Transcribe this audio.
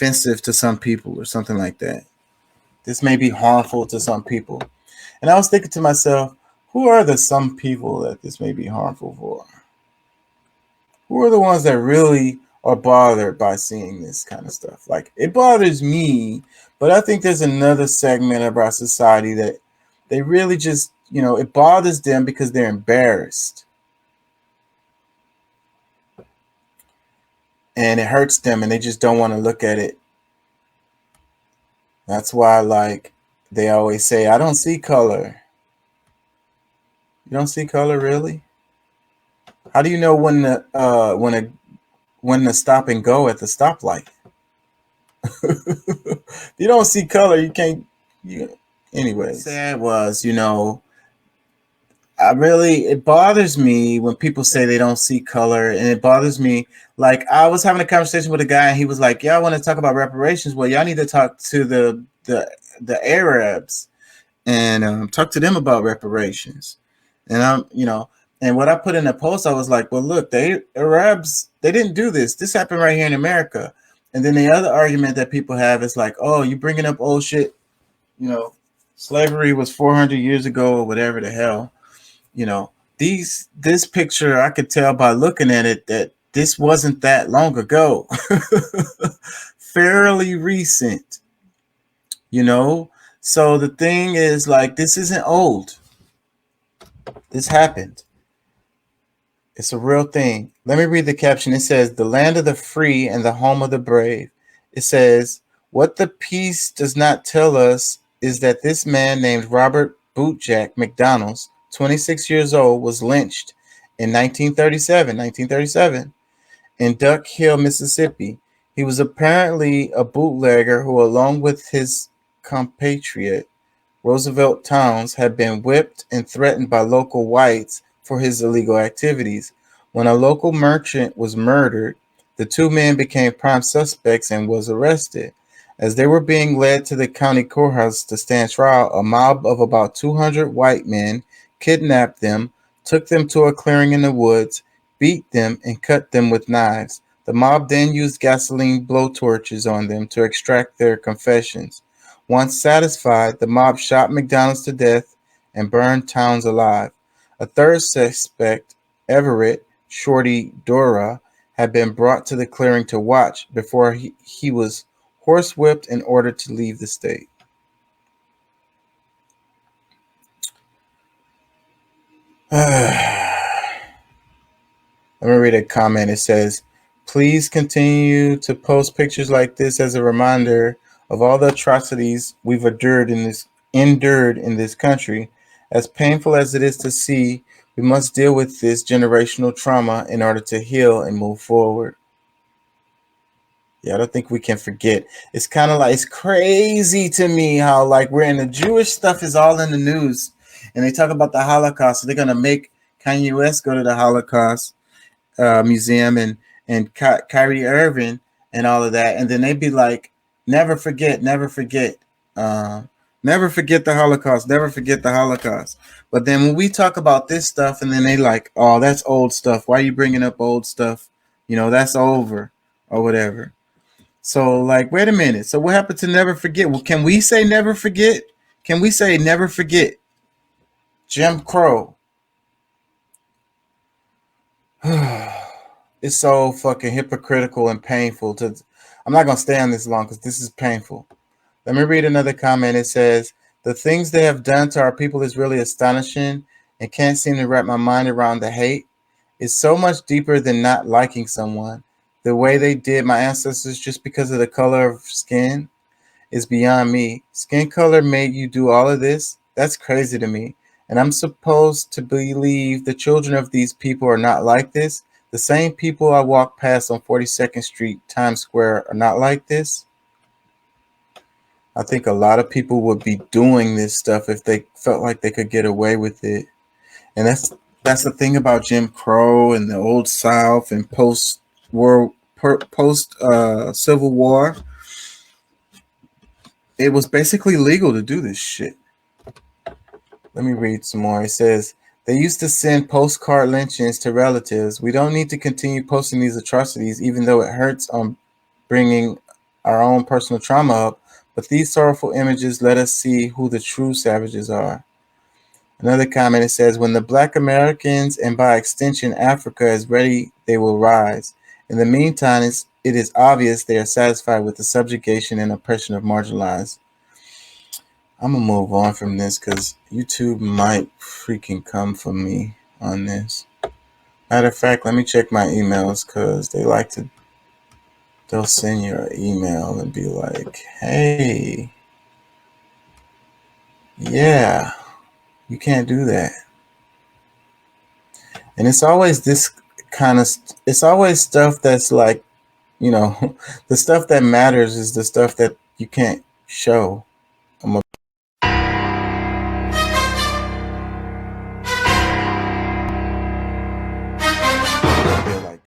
offensive to some people or something like that. This may be harmful to some people. And I was thinking to myself, who are the some people that this may be harmful for? Who are the ones that really are bothered by seeing this kind of stuff? Like, it bothers me, but I think there's another segment of our society that they really just, it bothers them because they're embarrassed. And it hurts them and they just don't want to look at it. That's why, like, they always say, I don't see color. You don't see color, really? How do you know when to stop and go at the stoplight? If you don't see color, you can't. Anyway, sad was, it bothers me when people say they don't see color, and it bothers me. Like, I was having a conversation with a guy, and he was like, "Yeah, I want to talk about reparations." Well, y'all need to talk to the Arabs and talk to them about reparations. And and what I put in the post, I was like, well, look, the Arabs, they didn't do this. This happened right here in America. And then the other argument that people have is like, oh, you bringing up old shit. Slavery was 400 years ago or whatever the hell. This picture, I could tell by looking at it that this wasn't that long ago. Fairly recent. So the thing is, like, this isn't old. This happened. It's a real thing. Let me read the caption. It says, the land of the free and the home of the brave. It says, what the piece does not tell us is that this man named Robert Bootjack McDonald's, 26 years old, was lynched in 1937 in Duck Hill, Mississippi. He was apparently a bootlegger who, along with his compatriot Roosevelt Towns, had been whipped and threatened by local whites for his illegal activities. When a local merchant was murdered, the two men became prime suspects and was arrested. As they were being led to the county courthouse to stand trial, a mob of about 200 white men kidnapped them, took them to a clearing in the woods, beat them, and cut them with knives. The mob then used gasoline blowtorches on them to extract their confessions. Once satisfied, the mob shot McDonald's to death and burned Towns alive. A third suspect, Everett Shorty Dora, had been brought to the clearing to watch before he was horsewhipped and ordered to leave the state. Let me read a comment. It says, please continue to post pictures like this as a reminder of all the atrocities we've endured in this country. As painful as it is to see, we must deal with this generational trauma in order to heal and move forward. Yeah, I don't think we can forget. It's kind of like, it's crazy to me how, like, we're in the Jewish stuff is all in the news, and they talk about the Holocaust. So they're gonna make Kanye West go to the Holocaust museum and Kyrie Irving and all of that, and then they'd be like, never forget, never forget. Never forget the Holocaust. Never forget the Holocaust. But then when we talk about this stuff, and then they like, oh, that's old stuff. Why are you bringing up old stuff? That's over or whatever. So, like, wait a minute. So what happened to never forget? Well, can we say never forget? Can we say never forget Jim Crow? It's so fucking hypocritical and painful. I'm not going to stay on this long because this is painful. Let me read another comment. It says, the things they have done to our people is really astonishing and can't seem to wrap my mind around the hate. It's so much deeper than not liking someone. The way they did my ancestors just because of the color of skin is beyond me. Skin color made you do all of this? That's crazy to me. And I'm supposed to believe the children of these people are not like this? The same people I walk past on 42nd Street, Times Square, are not like this? I think a lot of people would be doing this stuff if they felt like they could get away with it. And that's the thing about Jim Crow and the Old South and post Civil War. It was basically legal to do this shit. Let me read some more. It says, they used to send postcard lynchings to relatives. We don't need to continue posting these atrocities, even though it hurts on bringing our own personal trauma up, but these sorrowful images let us see who the true savages are. Another comment, it says, when the Black Americans and by extension Africa is ready, they will rise. In the meantime, it is obvious they are satisfied with the subjugation and oppression of marginalized. I'm going to move on from this because YouTube might freaking come for me on this. Matter of fact, let me check my emails because they'll send you an email and be like, hey, yeah, you can't do that. And it's always this kind of, it's always stuff that's like, the stuff that matters is the stuff that you can't show.